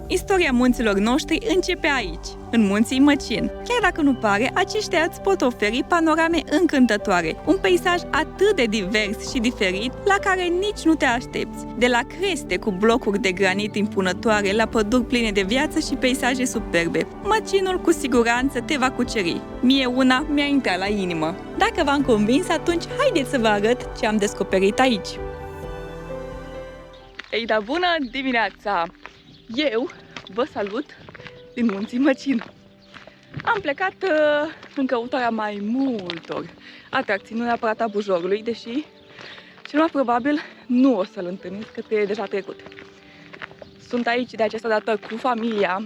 Istoria munților noștri începe aici, în munții Măcin. Chiar dacă nu pare, aceștia îți pot oferi panorame încântătoare, un peisaj atât de divers și diferit, la care nici nu te aștepți. De la creste cu blocuri de granit impunătoare, la păduri pline de viață și peisaje superbe, Măcinul cu siguranță te va cuceri. Mie una mi-a intrat la inimă. Dacă v-am convins, atunci haideți să vă arăt ce am descoperit aici. Ei, da, bună dimineața! Eu vă salut din munții Măcin. Am plecat în căutarea mai multor atracții, nu neapărat a Bujorului, deși cel mai probabil nu o să-l întâlniți, că e deja trecut. Sunt aici de această dată cu familia,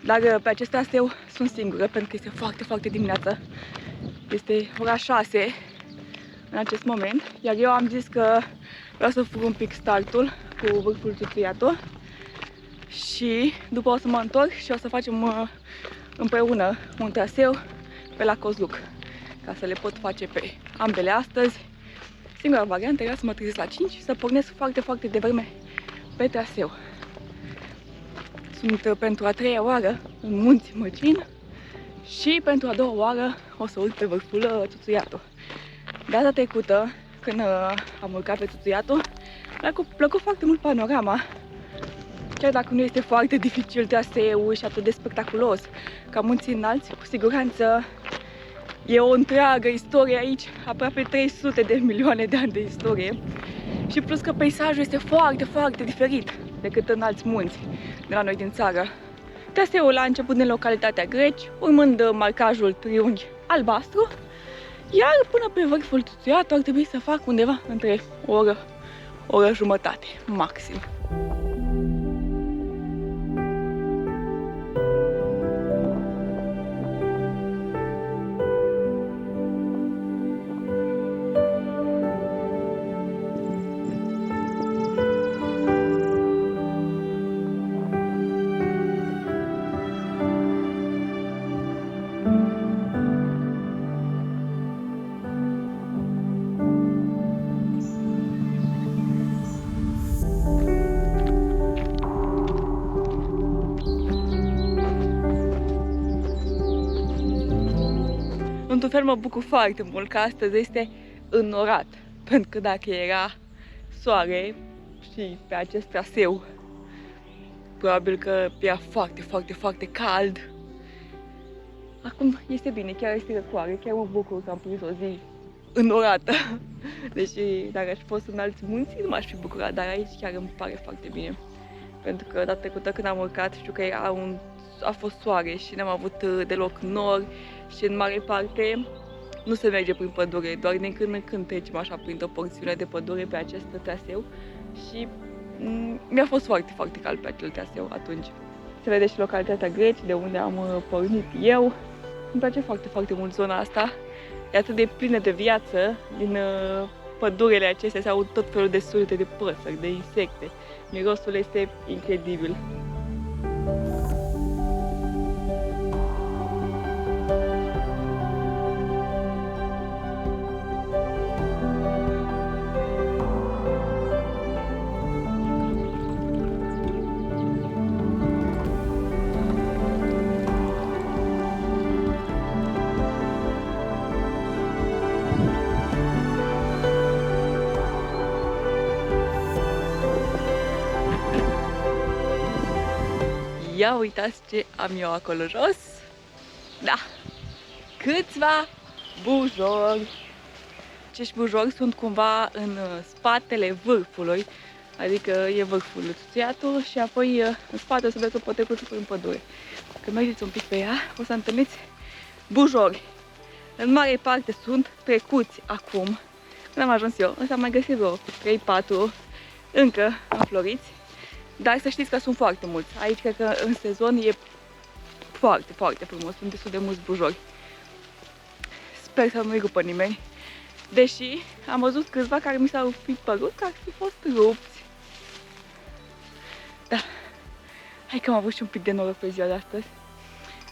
dar pe acest traseu sunt singură, pentru că este foarte, foarte dimineață. Este ora 6 în acest moment, iar eu am zis că vreau să fug un pic startul cu vârful Tutuiatu și după o să mă întorc și o să facem împreună un traseu pe la Cozluc, ca să le pot face pe ambele astăzi. Singura variantă era să mă trezesc la 5 și să pornesc foarte, foarte devreme pe traseu. Sunt pentru a 3-a oară în munții Măcin și pentru a 2-a oară o să urc pe vârful Tutuiatu. Data trecută, când am urcat pe Tutuiatu, mi-a plăcut foarte mult panorama. Chiar dacă nu este foarte dificil traseul și atât de spectaculos ca munții înalți, cu siguranță e o întreagă istorie aici, aproape 300 de milioane de ani de istorie. Și plus că peisajul este foarte, foarte diferit decât în alți munți de la noi din țară. Traseul a început din localitatea Greci, urmând marcajul triunghi albastru, iar până pe vârful Tutuiatu ar trebui să fac undeva între o oră jumătate, maxim. Într-un fel mă bucur foarte mult că astăzi este înnorat, pentru că dacă era soare și pe acest traseu, probabil că era foarte, foarte, foarte cald. Acum este bine, chiar este răcoare, chiar mă bucur că am prins o zi înnorată. Deși dacă aș fi fost în alți munți, nu m-aș fi bucurat, dar aici chiar îmi pare foarte bine. Pentru că data trecută când am urcat, știu că a fost soare și n-am avut deloc nori și în mare parte nu se merge prin pădure, doar din când în când trecem așa printr-o porțiune de pădure pe acest traseu și mi-a fost foarte, foarte cald pe acel traseu atunci. Se vede și localitatea Greci, de unde am pornit eu. Îmi place foarte, foarte mult zona asta. E atât de plină de viață, din pădurile acestea se aud tot felul de surete de păsări, de insecte. Mirosul este incredibil. Ia uitați ce am eu acolo jos. Da, câțiva bujori. Acești bujori sunt cumva în spatele vârfului, adică e vârful Tutuiatu și apoi în spate o să vedeți o potecuță prin pădure. Când mergeți un pic pe ea, o să întâlniți bujori. În mare parte sunt trecuți acum. Când am ajuns eu, însă am mai găsit vreo 3-4 încă înfloriți. Dar să știți că sunt foarte mulți. Aici cred că în sezon e foarte, foarte frumos. Sunt destul de mulți bujori. Sper să nu-i rupă nimeni. Deși am văzut câțiva care mi s-au fi părut că ar fi fost rupți. Da. Hai că am avut și un pic de noroc pe ziua de astăzi.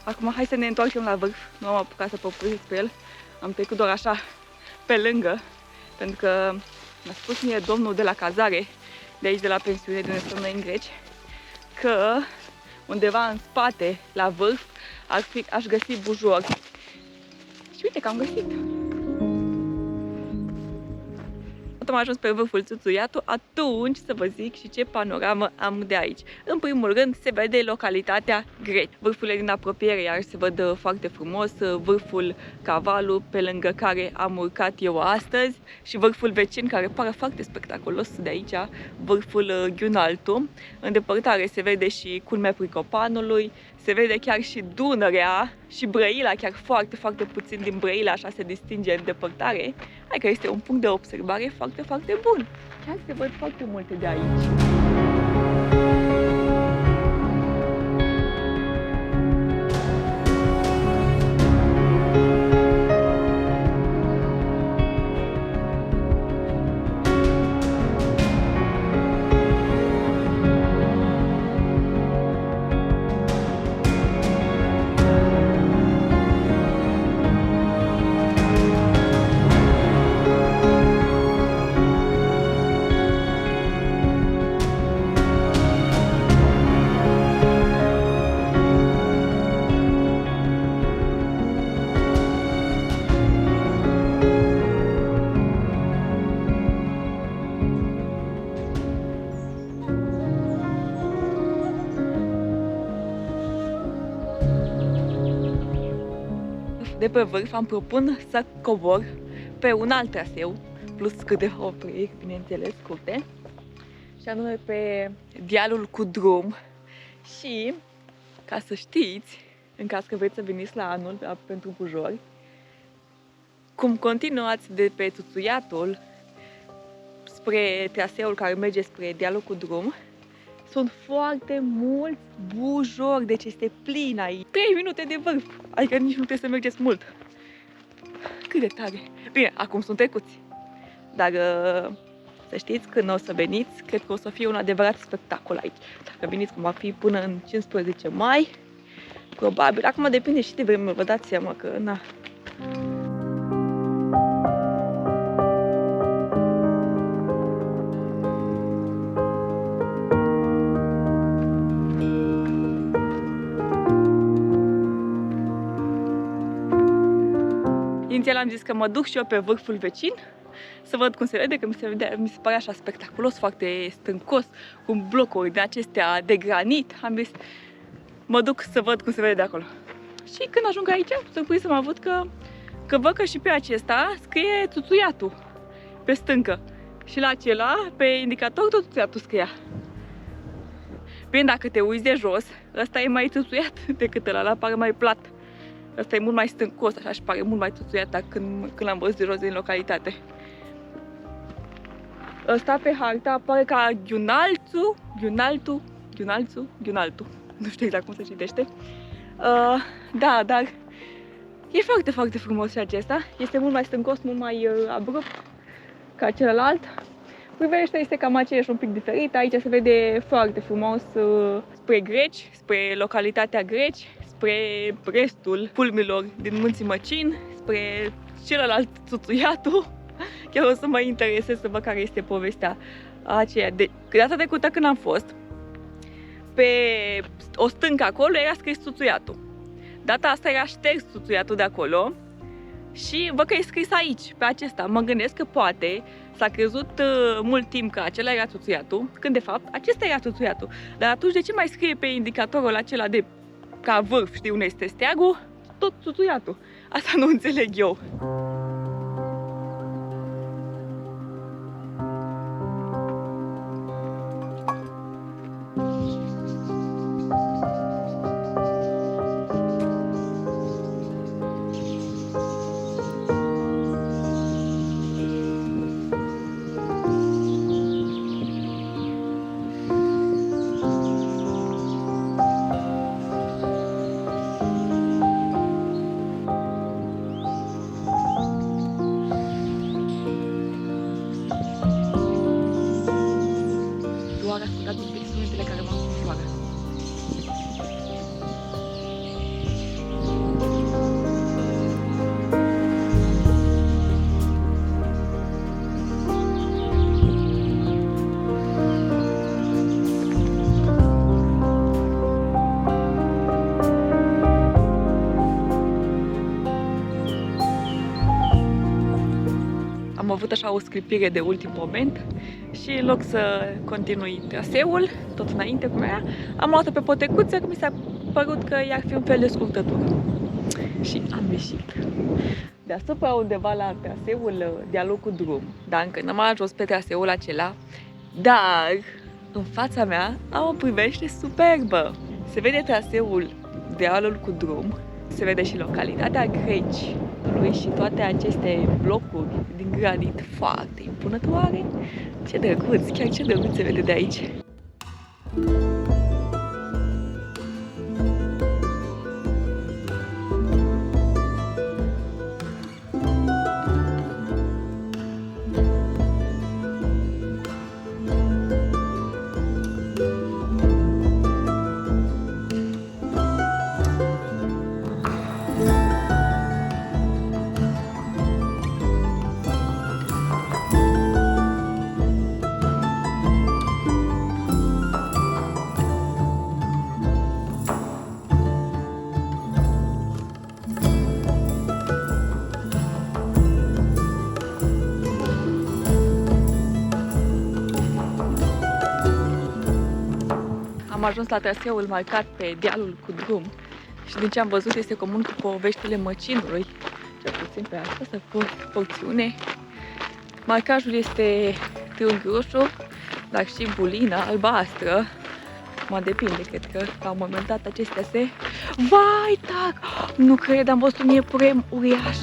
Acum hai să ne întoarcem la vârf. Nu am apucat să povestesc pe el. Am trecut doar așa pe lângă. Pentru că mi-a spus mie domnul de la cazare, de aici de la pensiune, de unde stăm noi în Greci, că undeva în spate, la vârf, aș găsi bujor. Și uite că am găsit. Am ajuns pe vârful Țuțuiatu, atunci să vă zic și ce panoramă am de aici. În primul rând se vede localitatea Greci. Vârfurile din apropiere iar se văd foarte frumos, vârful Cavalu, pe lângă care am urcat eu astăzi, și vârful vecin care pare foarte spectaculos de aici, vârful Ghiunaltu. În depărtare se vede și culmea Pricopanului, se vede chiar și Dunărea și Brăila, chiar foarte, foarte puțin din Brăila, așa se distinge în depărtare. Hai că este un punct de observare foarte, foarte bun. Chiar se văd foarte multe de aici. De pe vârf am propun să cobor pe un alt traseu, plus câteva opriri, bineînțeles, scurte, și anume pe dealul cu drum. Și, ca să știți, în caz că vreți să veniți la anul pentru bujori, cum continuați de pe Țuțuiatul spre traseul care merge spre dealul cu drum, sunt foarte mulți bujori, deci este plin aici. 3 minute de vârf, adică nici nu trebuie să mergeți mult. Cât de tare! Bine, acum sunt trecuți, dar să știți, când o să veniți, cred că o să fie un adevărat spectacol aici. Dacă veniți cum va fi până în 15 mai, probabil, acum depinde și de vreme, vă dați seama că, na. Inițial am zis că mă duc și eu pe vârful vecin să văd cum se vede, că mi se pare așa spectaculos, foarte stâncos, cu blocuri de acestea de granit. Am zis, mă duc să văd cum se vede de acolo. Și când ajung aici, surprins să mă văd că văd că și pe acesta scrie Țuțuiatu pe stâncă. Și la acela, pe indicator, tot Țuțuiatu scria. Bine, dacă te uiți de jos, ăsta e mai țuțuiat decât ăla pare mai plat. Ăsta e mult mai stâncos, așa, și pare mult mai țuțuiat când l-am văzut de jos din localitate. Ăsta pe harta apare ca Ghiunaltu. Nu știu exact cum se citește. Da, dar e foarte, foarte frumos și acesta. Este mult mai stâncos, mult mai abrupt ca celălalt. Privește este cam aceeași, un pic diferit. Aici se vede foarte frumos spre Greci, spre localitatea Greci, spre restul culmilor din Munții Măcin, spre celălalt Țuțuiatu. Chiar o să mă interesez să văd care este povestea aceea. Data trecută când am fost, pe o stâncă acolo era scris Țuțuiatu. Data asta era șters Țuțuiatu de acolo și văd că e scris aici, pe acesta. Mă gândesc că poate s-a crezut mult timp că acela era Țuțuiatu, când de fapt acesta era Țuțuiatu. Dar atunci de ce mai scrie pe indicatorul acela de ca vârf, știi unde este steagul? Tot Țuțuiatu. Asta nu înțeleg eu. avut așa o sclipire de ultim moment și în loc să continui traseul, tot înainte cum era, am luat-o pe potecuță, că mi s-a părut că i-ar fi un fel de scurtătură. Și am ieșit deasupra undeva la traseul de-a cu drum, dar încă n-am ajuns pe traseul acela, dar în fața mea am o privește superbă. Se vede traseul dealul cu drum, se vede și localitatea Greci și toate aceste blocuri din granit foarte impunătoare. Ce drăguț, chiar ce drăguț se vede de aici. Am ajuns la traseul marcat pe dealul cu drum și din ce am văzut este comun cu Poveștile Măcinului, cel puțin pe această porțiune. Marcajul este triunghi roșu, dar și bulina albastră. Mă depinde, cred că la un moment dat acestea se... Vai, tac! Nu cred, am văzut un iepure uriaș!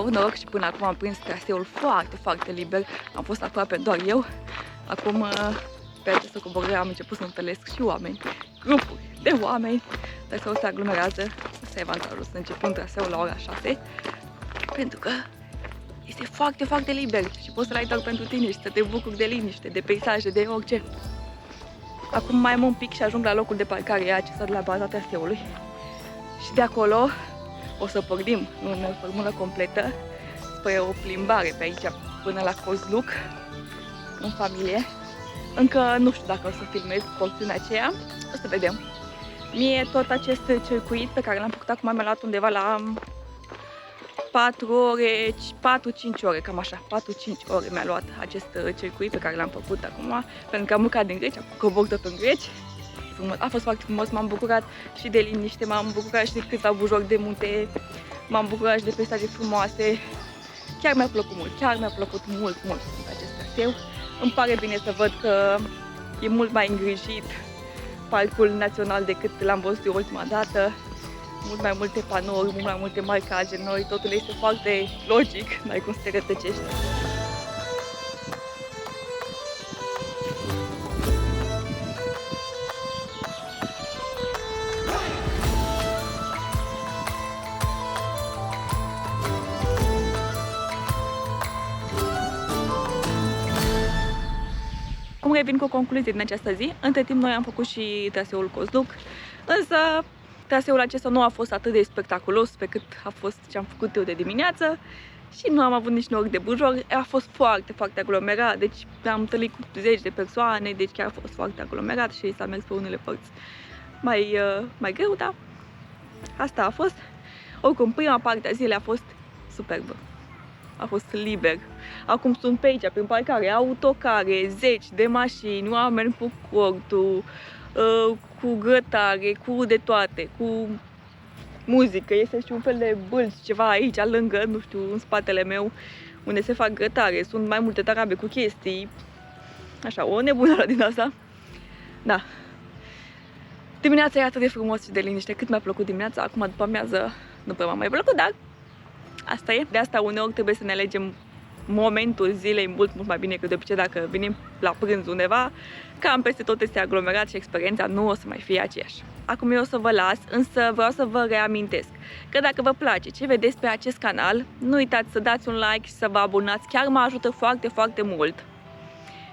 Noroc și până acum am prins traseul foarte, foarte liber. Am fost aproape doar eu. Acum, pe această coborâre am început să întâlnesc și oameni, grupuri de oameni. Traseul se aglomerează. Asta e avantajul, să începem traseul la ora 6. Pentru că este foarte, foarte liber și poți să-l ai doar pentru tine și să te bucuri de liniște, de peisaje, de orice. Acum mai am un pic și ajung la locul de parcare acesta de la baza traseului. Și de acolo o să pornim în formulă completă spre o plimbare pe aici până la Cozluc, în familie. Încă nu știu dacă o să filmez porțiunea aceea, o să vedem. Mie tot acest circuit pe care l-am făcut acum mi-a luat undeva la 4-5 ore, cam așa, 4-5 ore mi-a luat acest circuit pe care l-am făcut acum, pentru că am urcat din Greci, am cobor tot în Greci. A fost foarte frumos, m-am bucurat și de liniște, m-am bucurat și de câțiva bujori de munte, m-am bucurat și de peisaje frumoase. Chiar mi-a plăcut mult, chiar mi-a plăcut mult acest traseu. Îmi pare bine să văd că e mult mai îngrijit Parcul Național decât l-am văzut eu ultima dată. Mult mai multe panouri, mult mai multe marcaje noi, totul este foarte logic, n-ai cum să te rătăcești. Cum revin cu o concluzie din această zi, între timp noi am făcut și traseul Cozluc, însă traseul acesta nu a fost atât de spectaculos pe cât a fost ce am făcut eu de dimineață și nu am avut nici noroc de bujori, a fost foarte, foarte aglomerat, deci am întâlnit cu zeci de persoane, deci chiar a fost foarte aglomerat și s-a mers pe unele părți mai greu, dar asta a fost. Oricum, prima parte a zilei a fost superbă. A fost liber. Acum sunt pe aici, prin parcare, autocare, zeci de mașini, oameni cu cortul, cu grătare, cu de toate, cu muzică. Este și un fel de bălți, ceva aici, lângă, nu știu, în spatele meu, unde se fac grătare. Sunt mai multe tarabe cu chestii. Așa, o nebunală din asta. Da. Dimineața e atât de frumos și de liniște. Cât mi-a plăcut dimineața, acum după amiază nu prea m-a mai plăcut, dar asta e. De asta uneori trebuie să ne alegem momentul zilei mult mai bine decât de obicei dacă venim la prânz undeva. Cam peste tot este aglomerat și experiența nu o să mai fie aceeași. Acum eu o să vă las, însă vreau să vă reamintesc că dacă vă place ce vedeți pe acest canal, nu uitați să dați un like și să vă abonați, chiar mă ajută foarte, foarte mult.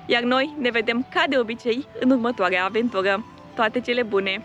Iar noi ne vedem ca de obicei în următoarea aventură. Toate cele bune!